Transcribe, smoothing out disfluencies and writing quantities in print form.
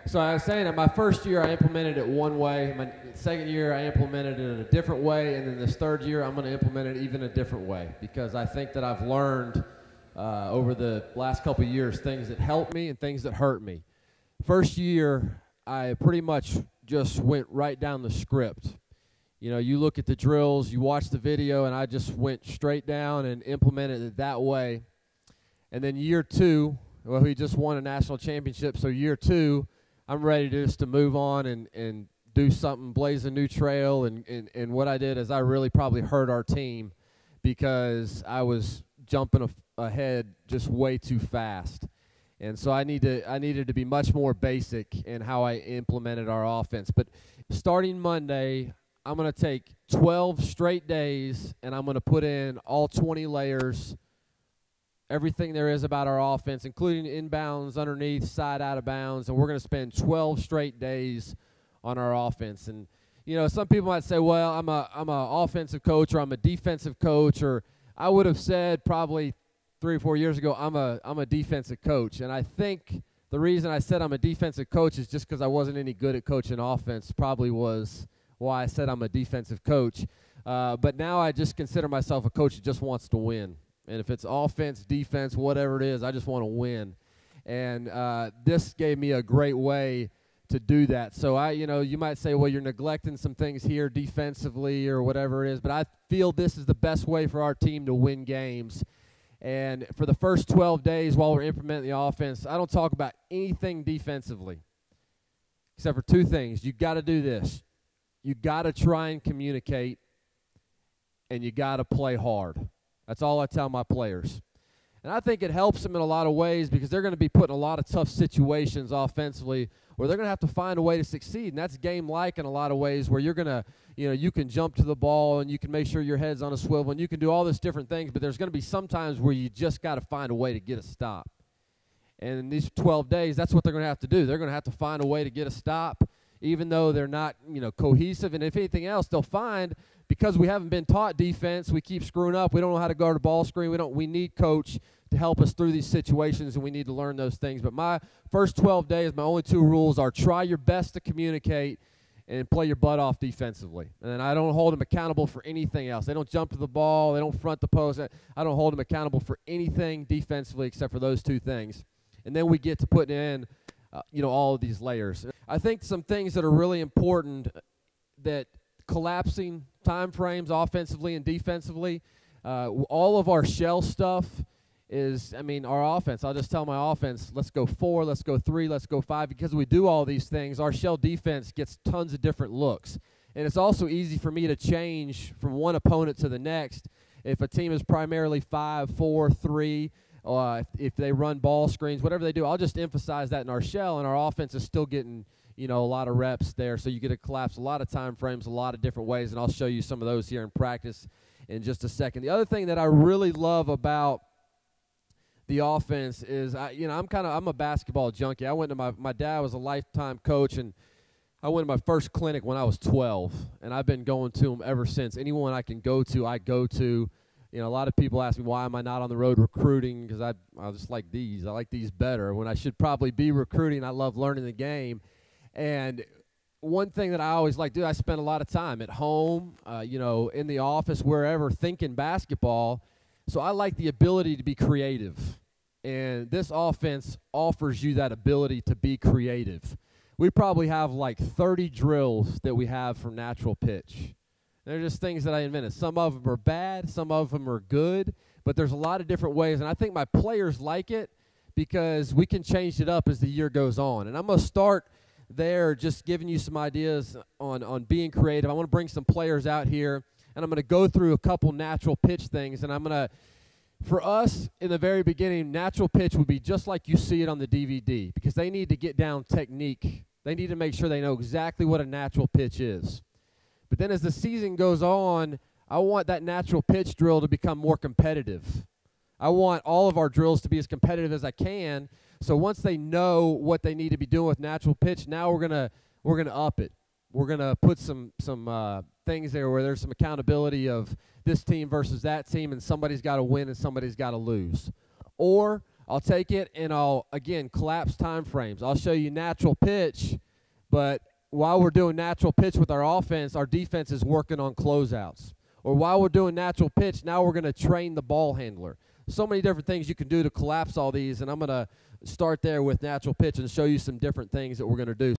So I was saying that my first year I implemented it one way. My second year I implemented it in a different way, and then this third year I'm going to implement it even a different way because I think that I've learned over the last couple of years things that help me and things that hurt me. First year I pretty much just went right down the script. You know, you look at the drills, you watch the video, and I just went straight down and implemented it that way. And then year two, well, we just won a national championship, so year two, I'm ready just to move on and do something, blaze a new trail. And what I did is I really probably hurt our team because I was jumping ahead just way too fast. And so I needed to be much more basic in how I implemented our offense. But starting Monday, I'm going to take 12 straight days, and I'm going to put in all 20 layers, everything there is about our offense, including inbounds, underneath, side, out of bounds, and we're going to spend 12 straight days on our offense. And, you know, some people might say, well, I'm a offensive coach or I'm a defensive coach, or I would have said probably 3 or 4 years ago, I'm a defensive coach. And I think the reason I said I'm a defensive coach is just because I wasn't any good at coaching offense probably was why I said I'm a defensive coach. But now I just consider myself a coach that just wants to win. And if it's offense, defense, whatever it is, I just want to win. And this gave me a great way to do that. So you might say, well, you're neglecting some things here defensively or whatever it is, but I feel this is the best way for our team to win games. And for the first 12 days while we're implementing the offense, I don't talk about anything defensively except for two things. You got to do this. You got to try and communicate, and you got to play hard. That's all I tell my players. And I think it helps them in a lot of ways because they're going to be put in a lot of tough situations offensively where they're going to have to find a way to succeed. And that's game-like in a lot of ways where you're going to, you can jump to the ball and you can make sure your head's on a swivel and you can do all these different things, but there's going to be some times where you just got to find a way to get a stop. And in these 12 days, that's what they're going to have to do. They're going to have to find a way to get a stop, even though they're not, cohesive. And if anything else, they'll find, because we haven't been taught defense, we keep screwing up. We don't know how to guard a ball screen. We need coach to help us through these situations, and we need to learn those things. But my first 12 days, my only two rules are try your best to communicate and play your butt off defensively. And I don't hold them accountable for anything else. They don't jump to the ball. They don't front the post. I don't hold them accountable for anything defensively except for those two things. And then we get to putting in, all of these layers. I think some things that are really important, that collapsing time frames offensively and defensively, all of our shell stuff is, our offense. I'll just tell my offense, let's go 4, let's go 3, let's go 5. Because we do all these things, our shell defense gets tons of different looks. And it's also easy for me to change from one opponent to the next. If a team is primarily 5, 4, 3, if they run ball screens, whatever they do, I'll just emphasize that in our shell, and our offense is still getting, a lot of reps there. So you get to collapse a lot of time frames a lot of different ways, and I'll show you some of those here in practice in just a second. The other thing that I really love about the offense is, I'm a basketball junkie. I went to my dad was a lifetime coach, and I went to my first clinic when I was 12, and I've been going to them ever since. Anyone I can go to, I go to. A lot of people ask me, why am I not on the road recruiting? Because I just like these. I like these better when I should probably be recruiting. I love learning the game. And one thing that I always like to do, I spend a lot of time at home, in the office, wherever, thinking basketball. So I like the ability to be creative. And this offense offers you that ability to be creative. We probably have like 30 drills that we have from natural pitch. They're just things that I invented. Some of them are bad, some of them are good, but there's a lot of different ways. And I think my players like it because we can change it up as the year goes on. And I'm going to start there just giving you some ideas on being creative. I want to bring some players out here, and I'm going to go through a couple natural pitch things. And I'm going to, for us, in the very beginning, natural pitch would be just like you see it on the DVD because they need to get down technique. They need to make sure they know exactly what a natural pitch is. But then as the season goes on, I want that natural pitch drill to become more competitive. I want all of our drills to be as competitive as I can. So once they know what they need to be doing with natural pitch, now we're gonna up it. We're gonna put some things there where there's some accountability of this team versus that team, and somebody's got to win and somebody's got to lose. Or I'll take it and I'll, again, collapse time frames. I'll show you natural pitch, but while we're doing natural pitch with our offense, our defense is working on closeouts. Or while we're doing natural pitch, now we're going to train the ball handler. So many different things you can do to collapse all these, and I'm going to start there with natural pitch and show you some different things that we're going to do.